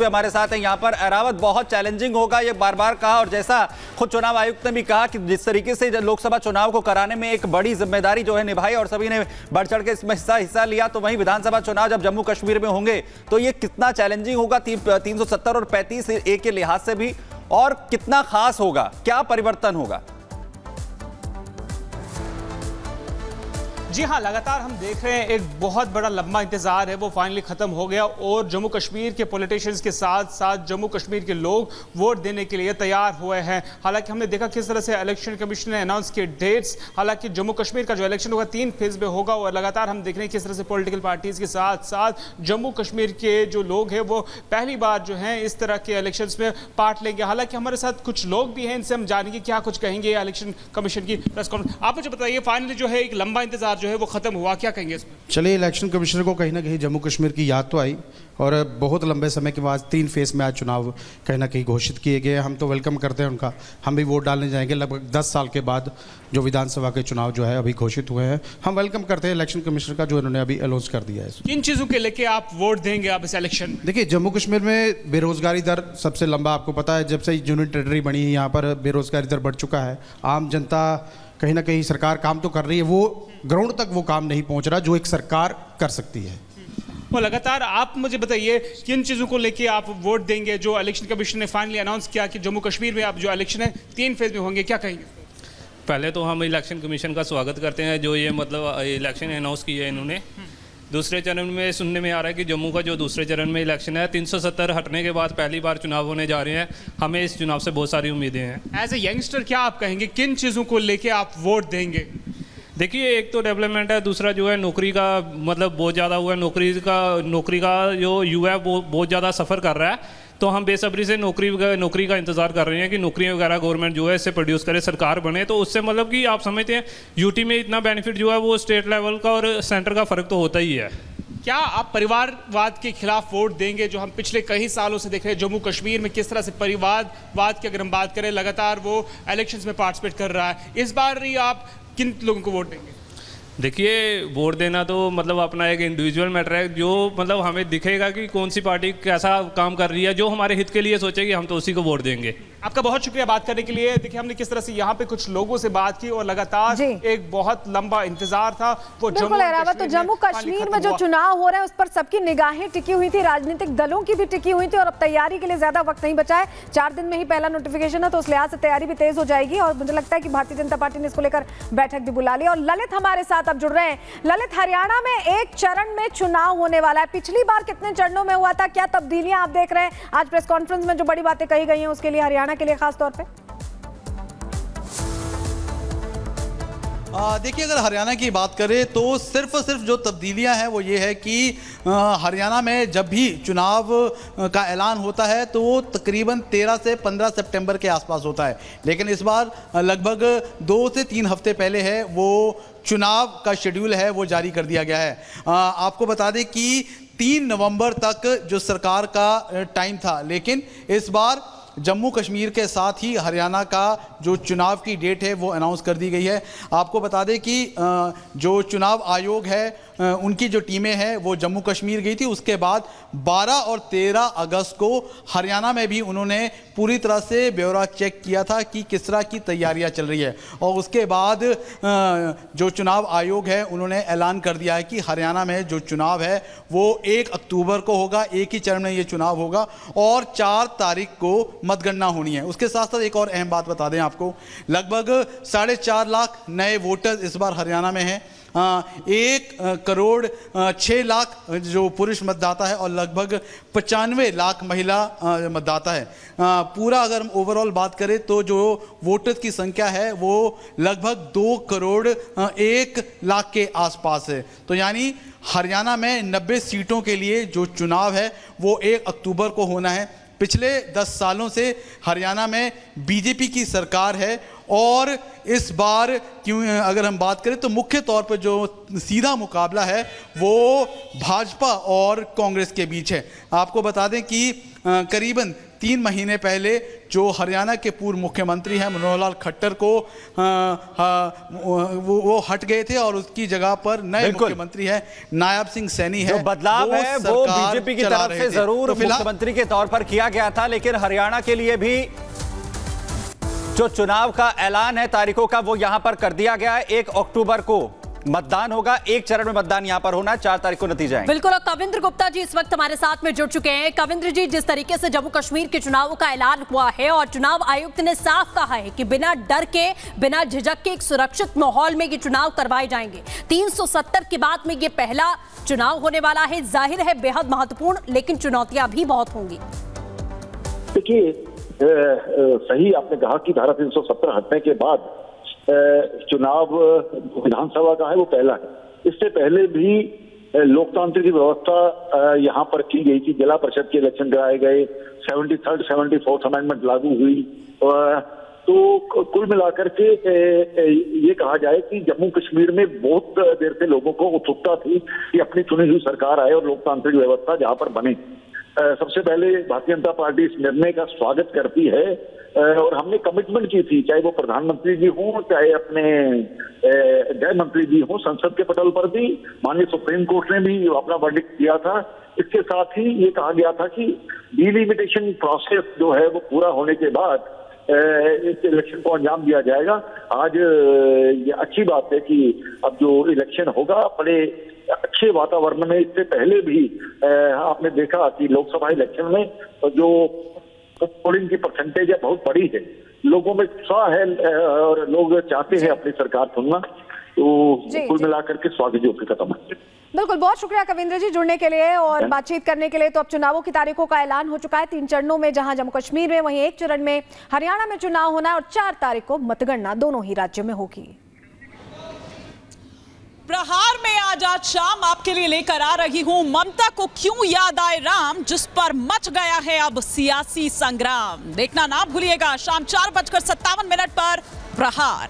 भी हमारे साथ हैं यहाँ पर। एरावत, बहुत चैलेंजिंग होगा ये बार बार कहा, और जैसा खुद चुनाव आयुक्त ने भी कहा कि जिस तरीके से लोकसभा चुनाव को कराने में एक बड़ी जिम्मेदारी जो है निभाई और सभी ने बढ़ चढ़ के इसमें हिस्सा लिया, तो वहीं विधानसभा चुनाव जब जम्मू कश्मीर में होंगे तो ये कितना चैलेंजिंग होगा 370 और 35A के लिहाज से भी, और कितना खास होगा, क्या परिवर्तन होगा? जी हाँ, लगातार हम देख रहे हैं एक बहुत बड़ा लंबा इंतजार है वो फाइनली खत्म हो गया, और जम्मू कश्मीर के पॉलिटिशियंस के साथ साथ जम्मू कश्मीर के लोग वोट देने के लिए तैयार हुए हैं। हालांकि हमने देखा किस तरह से इलेक्शन कमीशन ने अनाउंस किए डेट्स। हालांकि जम्मू कश्मीर का जो इलेक्शन होगा 3 फेज में होगा, और लगातार हम देख रहे हैं किस तरह से पॉलिटिकल पार्टीज के साथ साथ जम्मू कश्मीर के जो लोग हैं वो पहली बार जो है इस तरह के इलेक्शन में पार्ट लेंगे। हालांकि हमारे साथ कुछ लोग भी हैं, इनसे हम जानेंगे क्या कुछ कहेंगे इलेक्शन कमीशन की प्रेस कॉन्फ्रेंस। आप मुझे बताइए, फाइनली जो है एक लंबा इंतजार जो है वो खत्म हुआ, क्या कहेंगे इसमें? चलिए, इलेक्शन कमिश्नर को कहीं ना कहीं जम्मू कश्मीर की याद तो आई, और बहुत लंबे समय के बाद 3 फेज में आज चुनाव कहीं ना कहीं घोषित किए गए। हम तो वेलकम करते हैं उनका, हम भी वोट डालने जाएंगे। लगभग 10 साल के बाद जो विधानसभा के चुनाव जो है अभी घोषित हुए हैं, हम वेलकम करते हैं इलेक्शन कमिश्नर का जो इन्होंने अभी अनाउंस कर दिया है। किन चीज़ों के लेके आप वोट देंगे आप इस इलेक्शन? देखिए, जम्मू कश्मीर में बेरोजगारी दर सबसे लंबा, आपको पता है जब से यूनियन टेरिटरी बनी है यहाँ पर बेरोजगारी दर बढ़ चुका है। आम जनता कहीं ना कहीं, सरकार काम तो कर रही है, वो ग्राउंड तक वो काम नहीं पहुंच रहा जो एक सरकार कर सकती है। वो लगातार आप मुझे बताइए किन चीज़ों को लेके आप वोट देंगे जो इलेक्शन कमीशन ने फाइनली अनाउंस किया कि जम्मू कश्मीर में आप जो इलेक्शन है 3 फेज में होंगे, क्या कहेंगे? पहले तो हम इलेक्शन कमीशन का स्वागत करते हैं जो ये मतलब इलेक्शन अनाउंस किया है इन्होंने। दूसरे चरण में सुनने में आ रहा है कि जम्मू का जो दूसरे चरण में इलेक्शन है 370 हटने के बाद पहली बार चुनाव होने जा रहे हैं। हमें इस चुनाव से बहुत सारी उम्मीदें हैं। एज ए यंगस्टर क्या आप कहेंगे, किन चीज़ों को लेके आप वोट देंगे? देखिए, एक तो डेवलपमेंट है, दूसरा जो है नौकरी का मतलब बहुत ज़्यादा हुआ है। नौकरी का जो युवा है वो बहुत ज़्यादा सफ़र कर रहा है, तो हम बेसब्री से नौकरी का इंतजार कर रहे हैं कि नौकरियां वगैरह गवर्नमेंट जो है इससे प्रोड्यूस करे, सरकार बने। तो उससे मतलब कि आप समझते हैं यूटी में इतना बेनिफिट जो है वो स्टेट लेवल का और सेंटर का फ़र्क तो होता ही है। क्या आप परिवारवाद के खिलाफ वोट देंगे जो हम पिछले कई सालों से देख रहे हैं जम्मू कश्मीर में किस तरह से परिवारवाद की अगर हम बात करें लगातार वो इलेक्शंस में पार्टिसिपेट कर रहा है, इस बार ही आप किन लोगों को वोट देंगे? देखिए, वोट देना तो मतलब अपना एक इंडिविजुअल मैटर है। जो मतलब हमें दिखेगा कि कौन सी पार्टी कैसा काम कर रही है, जो हमारे हित के लिए सोचेगी, हम तो उसी को वोट देंगे। आपका बहुत शुक्रिया बात करने के लिए। देखिए, हमने किस तरह से यहाँ पे कुछ लोगों से बात की और लगातार एक बहुत लंबा इंतजार था वो जम्मू कश्मीर में जो चुनाव हो रहे हैं उस पर सबकी निगाहें टिकी हुई थी, राजनीतिक दलों की भी टिकी हुई थी, और अब तैयारी के लिए ज्यादा वक्त नहीं बचा है। 4 दिन में ही पहला नोटिफिकेशन है, तो उस लिहाज से तैयारी भी तेज हो जाएगी, और मुझे लगता है कि भारतीय जनता पार्टी ने इसको लेकर बैठक भी बुला ली। और ललित हमारे साथ अब जुड़ रहे हैं। ललित, हरियाणा में एक चरण में चुनाव होने वाला है, पिछली बार कितने चरणों में हुआ था, क्या तब्दीलियां आप देख रहे हैं? आज प्रेस कॉन्फ्रेंस में जो बड़ी बातें कही गई हैं उसके लिए, हरियाणा के लिए खास तौर पे? देखिए, अगर हरियाणा की बात करें तो सिर्फ जो तब्दीलियां हैं वो ये है कि हरियाणा में जब भी चुनाव का ऐलान होता है तो वो तकरीबन 13 से 15 सितंबर के आसपास होता है, लेकिन इस बार लगभग 2 से 3 हफ्ते पहले है वो चुनाव का शेड्यूल है वो जारी कर दिया गया है। आपको बता दें कि 3 नवंबर तक जो सरकार का टाइम था, लेकिन इस बार जम्मू कश्मीर के साथ ही हरियाणा का जो चुनाव की डेट है वो अनाउंस कर दी गई है। आपको बता दें कि जो चुनाव आयोग है उनकी जो टीमें हैं वो जम्मू कश्मीर गई थी, उसके बाद 12 और 13 अगस्त को हरियाणा में भी उन्होंने पूरी तरह से ब्यौरा चेक किया था कि किस तरह की तैयारियां चल रही है, और उसके बाद जो चुनाव आयोग है उन्होंने ऐलान कर दिया है कि हरियाणा में जो चुनाव है वो 1 अक्टूबर को होगा, एक ही चरण में ये चुनाव होगा, और 4 तारीख को मतगणना होनी है। उसके साथ साथ एक और अहम बात बता दें आपको, लगभग 4.5 लाख नए वोटर्स इस बार हरियाणा में हैं। 1 करोड़ 6 लाख जो पुरुष मतदाता है और लगभग 95 लाख महिला मतदाता है। पूरा अगर हम ओवरऑल बात करें तो जो वोटर्स की संख्या है वो लगभग 2 करोड़ 1 लाख के आसपास है। तो यानी हरियाणा में 90 सीटों के लिए जो चुनाव है वो 1 अक्टूबर को होना है। पिछले 10 सालों से हरियाणा में बीजेपी की सरकार है, और इस बार क्यों अगर हम बात करें तो मुख्य तौर पर जो सीधा मुकाबला है वो भाजपा और कांग्रेस के बीच है। आपको बता दें कि करीबन 3 महीने पहले जो हरियाणा के पूर्व मुख्यमंत्री हैं मनोहर लाल खट्टर को वो हट गए थे और उसकी जगह पर नए मुख्यमंत्री हैं नायब सिंह सैनी है। जो बदलाव है वो बीजेपी की तरफ से जरूर मुख्यमंत्री के तौर पर किया गया था, लेकिन हरियाणा के लिए भी जो चुनाव का ऐलान है तारीखों का वो यहां पर कर दिया गया है। 1 अक्टूबर को मतदान होगा, 1 चरण में मतदान यहां पर होना, 4 तारीख को नतीजे आएंगे। बिल्कुल। और कविंद्र गुप्ता जी इस वक्त हमारे साथ में जुड़ चुके हैं। कविंद्र जी, जिस तरीके से जम्मू कश्मीर के चुनावों का ऐलान हुआ है और चुनाव आयुक्त ने साफ कहा है कि बिना डर के, बिना झिझक के एक सुरक्षित माहौल में ये चुनाव करवाए जाएंगे। 370 की बात में ये पहला चुनाव होने वाला है, जाहिर है बेहद महत्वपूर्ण, लेकिन चुनौतियां भी बहुत होंगी। देखिए, सही आपने कहा कि धारा 370 हटने के बाद चुनाव विधानसभा का है वो पहला है। इससे पहले भी लोकतांत्रिक व्यवस्था यहाँ पर की गई थी, जिला परिषद के इलेक्शन कराए गए, 73rd 74th अमेंडमेंट लागू हुई। तो कुल मिलाकर के ये कहा जाए कि जम्मू कश्मीर में बहुत देर से लोगों को उत्सुकता थी कि अपनी चुनी हुई सरकार आए और लोकतांत्रिक व्यवस्था जहाँ पर बने। सबसे पहले भारतीय जनता पार्टी इस निर्णय का स्वागत करती है और हमने कमिटमेंट की थी, चाहे वो प्रधानमंत्री जी हों, चाहे अपने गृह मंत्री जी हों, संसद के पटल पर भी माननीय सुप्रीम कोर्ट ने भी अपना वर्डिक्ट दिया था। इसके साथ ही ये कहा गया था कि डिलिमिटेशन प्रोसेस जो है वो पूरा होने के बाद इस इलेक्शन को अंजाम दिया जाएगा। आज ये अच्छी बात है कि अब जो इलेक्शन होगा बड़े अच्छे वातावरण में, इससे पहले भी आपने देखा कि लोकसभा इलेक्शन में जो पोलिंग की परसेंटेज है बहुत बड़ी है, लोगों में उत्साह है और लोग चाहते हैं अपनी सरकार चुनना। तो कुल मिलाकर के स्वागत योग्य कदम है। बिल्कुल, बहुत शुक्रिया कविंद्र जी जुड़ने के लिए और बातचीत करने के लिए। तो अब चुनावों की तारीखों का ऐलान हो चुका है, 3 चरणों में, जहां जम्मू कश्मीर में, वहीं 1 चरण में हरियाणा में चुनाव होना है और 4 तारीख को मतगणना दोनों ही राज्यों में होगी। प्रहार में आज शाम आपके लिए लेकर आ रही हूं ममता को क्यों याद आए राम, जिस पर मच गया है अब सियासी संग्राम। देखना ना भूलिएगा शाम 4:57 पर प्रहार।